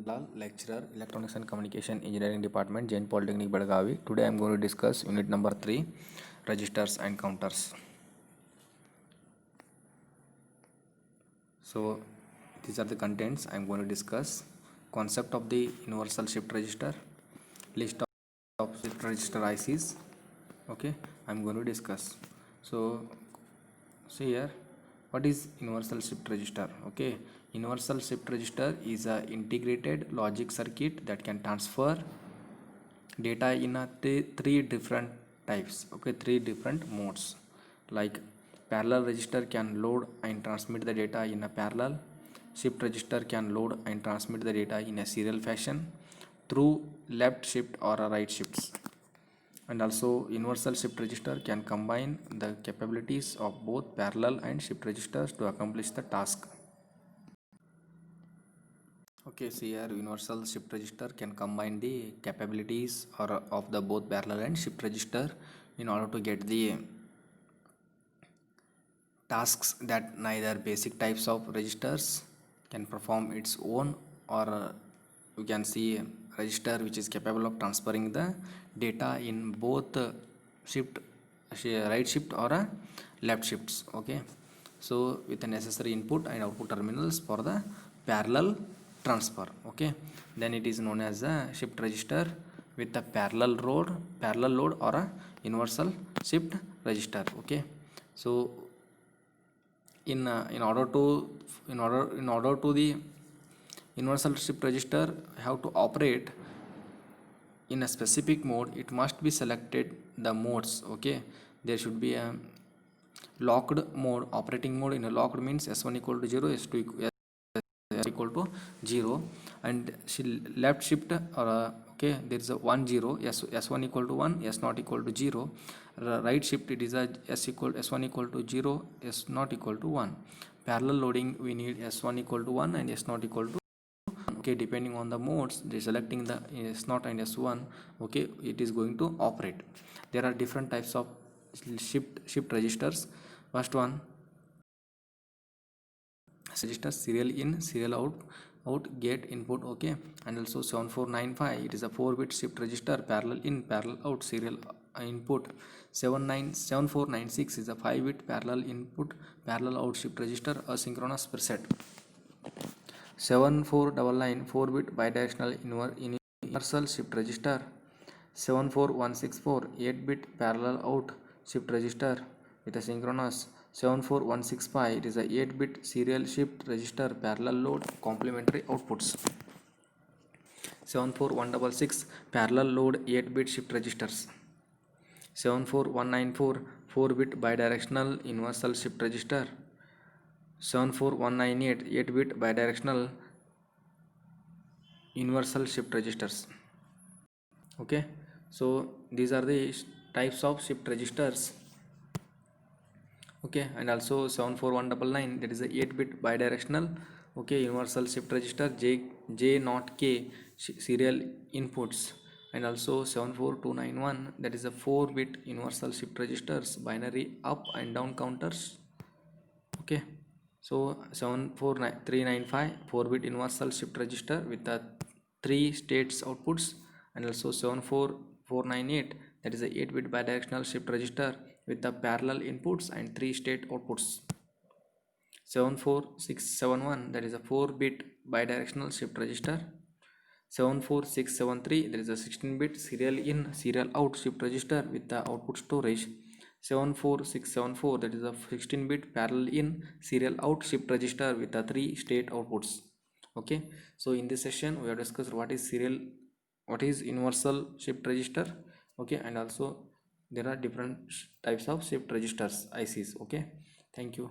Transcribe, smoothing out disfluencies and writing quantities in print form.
Lal, lecturer, Electronics and Communication Engineering Department, Jain Polytechnic, Belagavi. Today I am going to discuss unit number 3, registers and counters. So these are the contents I am going to discuss. Concept of the universal shift register, list of shift register ICs. Okay, I am going to discuss. So see here, what is universal shift register? Okay, universal shift register is a integrated logic circuit that can transfer data in a three different types. Okay, three different modes. Like parallel register can load and transmit the data in a parallel. Shift register can load and transmit the data in a serial fashion through left shift or a right shifts. And also universal shift register can combine the capabilities of both parallel and shift registers to accomplish the task. Okay, see here universal shift register can combine the capabilities or of the both parallel and shift register in order to get the tasks that neither basic types of registers can perform its own, or you can see register which is capable of transferring the data in both shift right shift or left shifts. Okay, so with the necessary input and output terminals for the parallel transfer. Okay, then it is known as a shift register with the parallel load or a universal shift register. Okay, so in order to the universal shift register have to operate in a specific mode, it must be selected the modes. Okay, there should be a locked mode. Operating mode in a locked means s1 equal to 0, s2 equal to 0, and left shift or okay, there is a 1 0, s1 equal to 1, s not equal to 0. Right shift, it is a s1 equal to 0, s not equal to 1. Parallel loading, we need s1 equal to 1 and s not equal to 1. Okay, depending on the modes, they selecting the s0 and s1. Okay, it is going to operate. There are different types of shift registers. First one, register serial in, serial out, get input. Okay, and also 7495, it is a 4-bit shift register, parallel in, parallel out, serial input. 7496 is a 5-bit parallel input, parallel out shift register, asynchronous preset. 7499, 4-bit bidirectional universal shift register. 74164, 8-bit parallel out shift register with a synchronous. 74165, it is a 8-bit serial shift register, parallel load, complementary outputs. 74166, parallel load 8-bit shift registers. 74194, 4-bit bidirectional universal shift register. 74198, 8-bit bidirectional universal shift registers. Okay, so these are the types of shift registers. Okay, and also 74199, that is a 8-bit bidirectional, okay, universal shift register, j not k serial inputs. And also 74291, that is a 4-bit universal shift registers, binary up and down counters. Okay, so 74395, 4-bit universal shift register with the 3 states outputs. And also 74498, that is a 8-bit bidirectional shift register with the parallel inputs and 3 state outputs. 74671, that is a 4-bit bidirectional shift register. 74673, there is a 16-bit serial in, serial out shift register with the output storage. 74674, that is a 16-bit parallel in, serial out shift register with the 3 state outputs. Okay, so in this session we have discussed what is universal shift register. Okay, and also there are different types of shift registers ICs. Okay, thank you.